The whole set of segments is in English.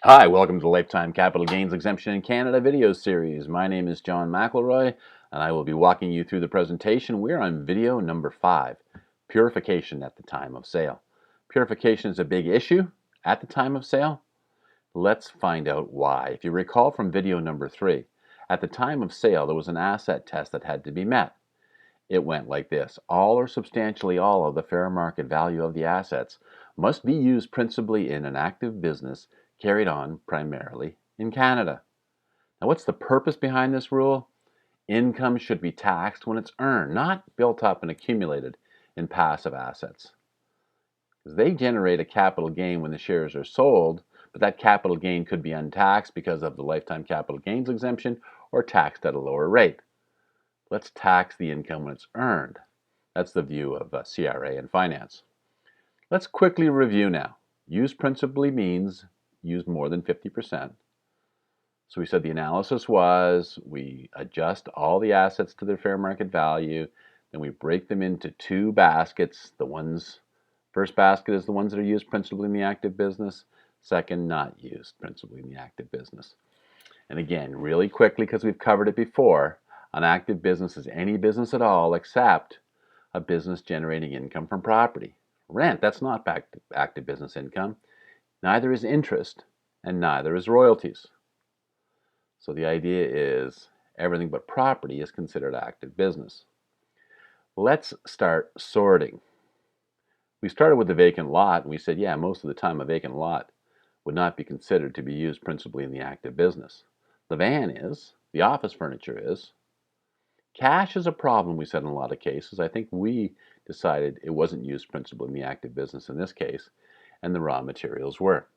Hi, welcome to the Lifetime Capital Gains Exemption in Canada video series. My name is John McElroy, and I will be walking you through the presentation. We're on video number 5, Purification at the time of sale. Purification is a big issue at the time of sale. Let's find out why. If you recall from video number 3, at the time of sale, there was an asset test that had to be met. It went like this. All or substantially all of the fair market value of the assets must be used principally in an active business carried on primarily in Canada. Now, what's the purpose behind this rule? Income should be taxed when it's earned, not built up and accumulated in passive assets. Because they generate a capital gain when the shares are sold, but that capital gain could be untaxed because of the Lifetime Capital Gains Exemption or taxed at a lower rate. Let's tax the income when it's earned. That's the view of CRA and finance. Let's quickly review now. Use principally means use more than 50%. So we said the analysis was we adjust all the assets to their fair market value, then we break them into two baskets. First basket is the ones that are used principally in the active business, second not used principally in the active business. And again, really quickly, because we've covered it before, an active business is any business at all except a business generating income from property. Rent, that's not active business income. Neither is interest, and neither is royalties. So the idea is everything but property is considered active business. Let's start sorting. We started with the vacant lot, and we said, yeah, most of the time a vacant lot would not be considered to be used principally in the active business. The van is, the office furniture is. Cash is a problem, we said in a lot of cases. I think we decided it wasn't used principally in the active business in this case, and the raw materials were.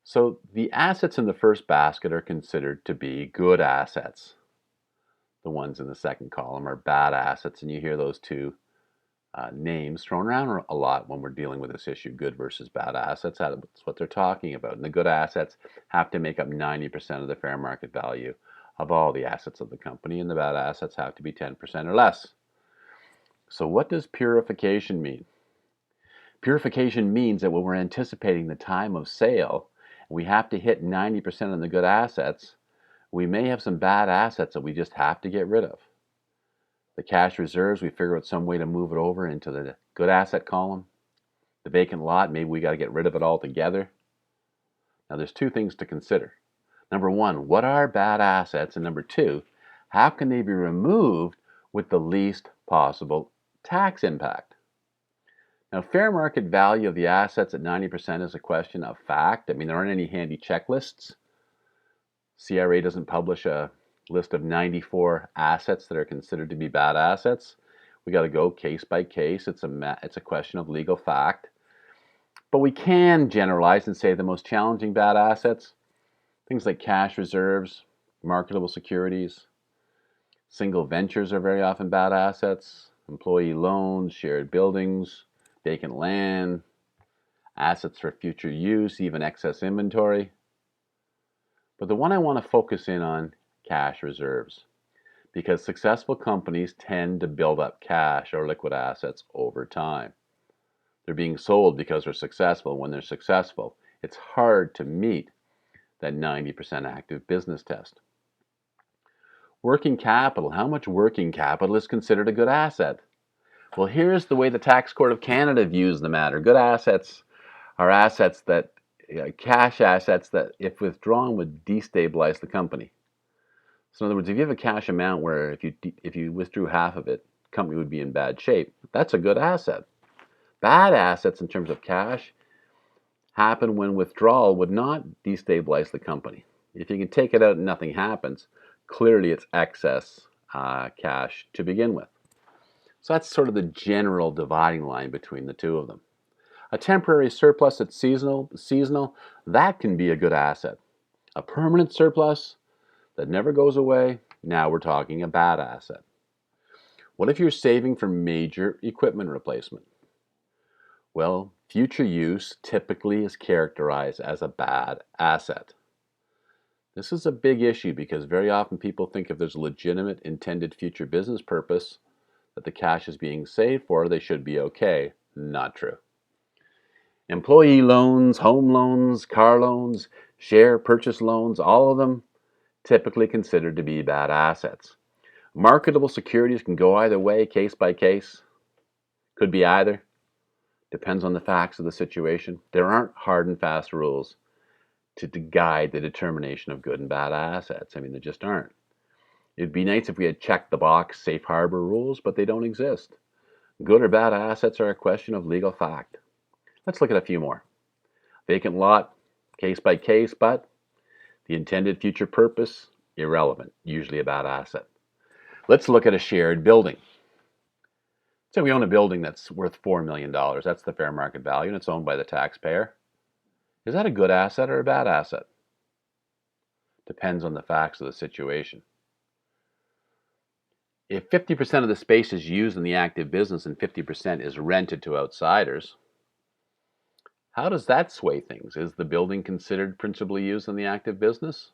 So the assets in the first basket are considered to be good assets. The ones in the second column are bad assets, and you hear those two names thrown around a lot when we're dealing with this issue, good versus bad assets. That's what they're talking about. And the good assets have to make up 90% of the fair market value of all the assets of the company, and the bad assets have to be 10% or less. So what does purification mean? Purification means that when we're anticipating the time of sale, we have to hit 90% on the good assets, we may have some bad assets that we just have to get rid of. The cash reserves, we figure out some way to move it over into the good asset column. The vacant lot, maybe we got to get rid of it altogether. Now there's two things to consider. Number one, what are bad assets? And number two, how can they be removed with the least possible tax impact? Now, fair market value of the assets at 90% is a question of fact. I mean, there aren't any handy checklists. CRA doesn't publish a list of 94 assets that are considered to be bad assets. We got to go case by case. It's a question of legal fact. But we can generalize and say the most challenging bad assets, things like cash reserves, marketable securities, single ventures are very often bad assets, employee loans, shared buildings, vacant land, assets for future use, even excess inventory. But the one I want to focus in on, cash reserves, because successful companies tend to build up cash or liquid assets over time. They're being sold because they're successful. When they're successful, it's hard to meet that 90% active business test. Working capital. How much working capital is considered a good asset? Well, here's the way the Tax Court of Canada views the matter. Good assets are assets that, cash assets that, if withdrawn, would destabilize the company. So in other words, if you have a cash amount where if you withdrew half of it, the company would be in bad shape, that's a good asset. Bad assets in terms of cash happen when withdrawal would not destabilize the company. If you can take it out and nothing happens, clearly it's excess cash to begin with. So that's sort of the general dividing line between the two of them. A temporary surplus that's seasonal, that can be a good asset. A permanent surplus that never goes away, now we're talking a bad asset. What if you're saving for major equipment replacement? Well, future use typically is characterized as a bad asset. This is a big issue because very often people think if there's a legitimate intended future business purpose that the cash is being saved for, they should be okay. Not true. Employee loans, home loans, car loans, share purchase loans, all of them typically considered to be bad assets. Marketable securities can go either way, case by case. Could be either. Depends on the facts of the situation. There aren't hard and fast rules to guide the determination of good and bad assets. I mean, there just aren't. It'd be nice if we had checked the box safe harbor rules, but they don't exist. Good or bad assets are a question of legal fact. Let's look at a few more. Vacant lot, case by case, but the intended future purpose, irrelevant, usually a bad asset. Let's look at a shared building. So we own a building that's worth $4 million. That's the fair market value, and it's owned by the taxpayer. Is that a good asset or a bad asset? Depends on the facts of the situation. If 50% of the space is used in the active business and 50% is rented to outsiders, how does that sway things? Is the building considered principally used in the active business?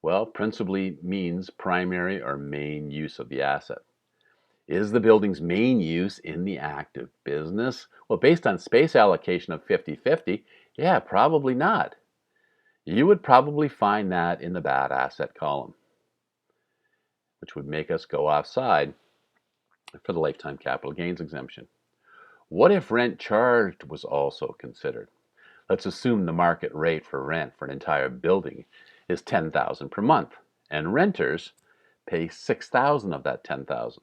Well, principally means primary or main use of the asset. Is the building's main use in the active business? Well, based on space allocation of 50-50, yeah, probably not. You would probably find that in the bad asset column, which would make us go offside for the Lifetime Capital Gains Exemption. What if rent charged was also considered? Let's assume the market rate for rent for an entire building is $10,000 per month, and renters pay $6,000 of that $10,000,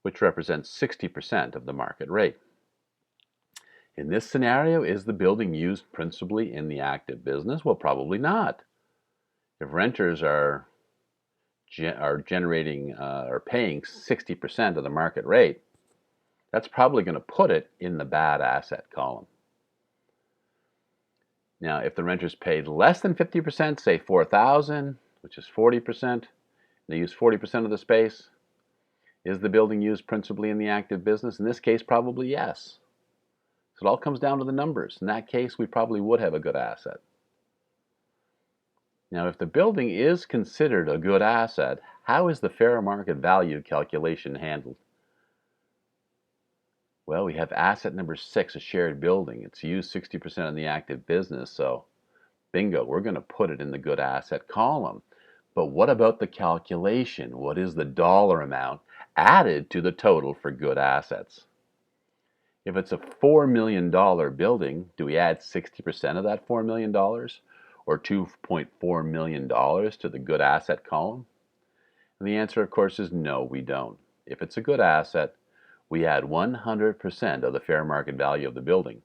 which represents 60% of the market rate. In this scenario, is the building used principally in the active business? Well, probably not. If renters are generating or paying 60% of the market rate, that's probably going to put it in the bad asset column. Now, if the renters paid less than 50%, say $4,000, which is 40%, they use 40% of the space, is the building used principally in the active business? In this case, probably yes. So it all comes down to the numbers. In that case, we probably would have a good asset. Now, if the building is considered a good asset, how is the fair market value calculation handled? Well, we have asset number 6, a shared building. It's used 60% in the active business, so bingo, we're going to put it in the good asset column. But what about the calculation? What is the dollar amount added to the total for good assets? If it's a $4 million building, do we add 60% of that $4 million or $2.4 million to the good asset column? And the answer, of course, is no, we don't. If it's a good asset, we add 100% of the fair market value of the building,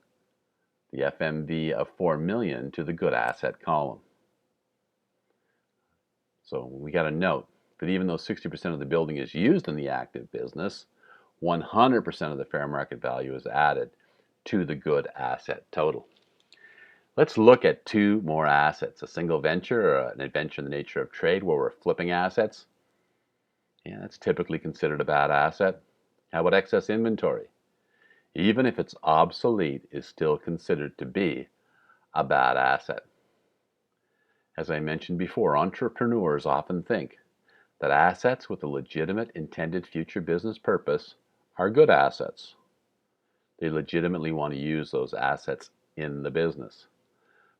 the FMV of $4 million, to the good asset column. So we got to note that even though 60% of the building is used in the active business, 100% of the fair market value is added to the good asset total. Let's look at 2 more assets, a single venture or an adventure in the nature of trade where we're flipping assets. Yeah, that's typically considered a bad asset. How about excess inventory? Even if it's obsolete, is still considered to be a bad asset. As I mentioned before, entrepreneurs often think that assets with a legitimate intended future business purpose are good assets. They legitimately want to use those assets in the business.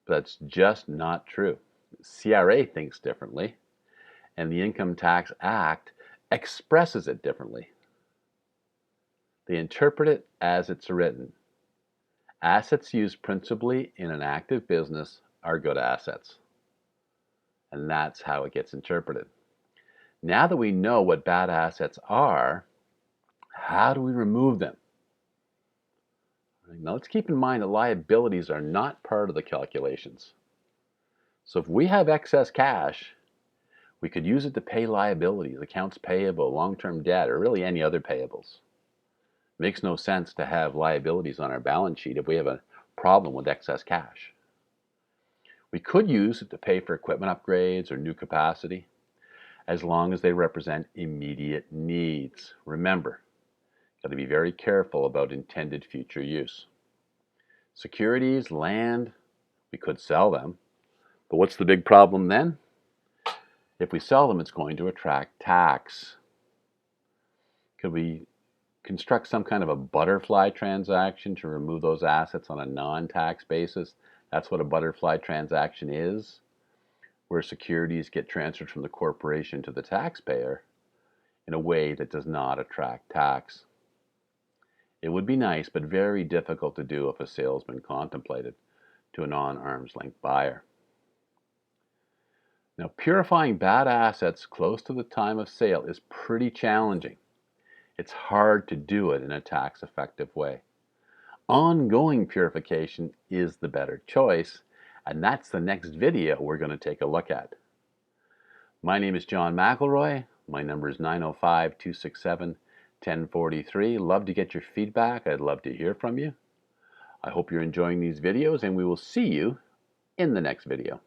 But that's just not true. CRA thinks differently, and the Income Tax Act expresses it differently. They interpret it as it's written. Assets used principally in an active business are good assets. And that's how it gets interpreted. Now that we know what bad assets are, how do we remove them? Now let's keep in mind that liabilities are not part of the calculations. So if we have excess cash, we could use it to pay liabilities, accounts payable, long-term debt, or really any other payables. It makes no sense to have liabilities on our balance sheet if we have a problem with excess cash. We could use it to pay for equipment upgrades or new capacity, as long as they represent immediate needs. Remember, got to be very careful about intended future use. Securities, land, we could sell them, but what's the big problem then? If we sell them, it's going to attract tax. Could we construct some kind of a butterfly transaction to remove those assets on a non-tax basis. That's what a butterfly transaction is, where securities get transferred from the corporation to the taxpayer in a way that does not attract tax. It would be nice, but very difficult to do if a salesman contemplated to a non-arm's length buyer. Now, purifying bad assets close to the time of sale is pretty challenging. It's hard to do it in a tax-effective way. Ongoing purification is the better choice, and that's the next video we're going to take a look at. My name is John McElroy. My number is 905-267-1043. Love to get your feedback. I'd love to hear from you. I hope you're enjoying these videos, and we will see you in the next video.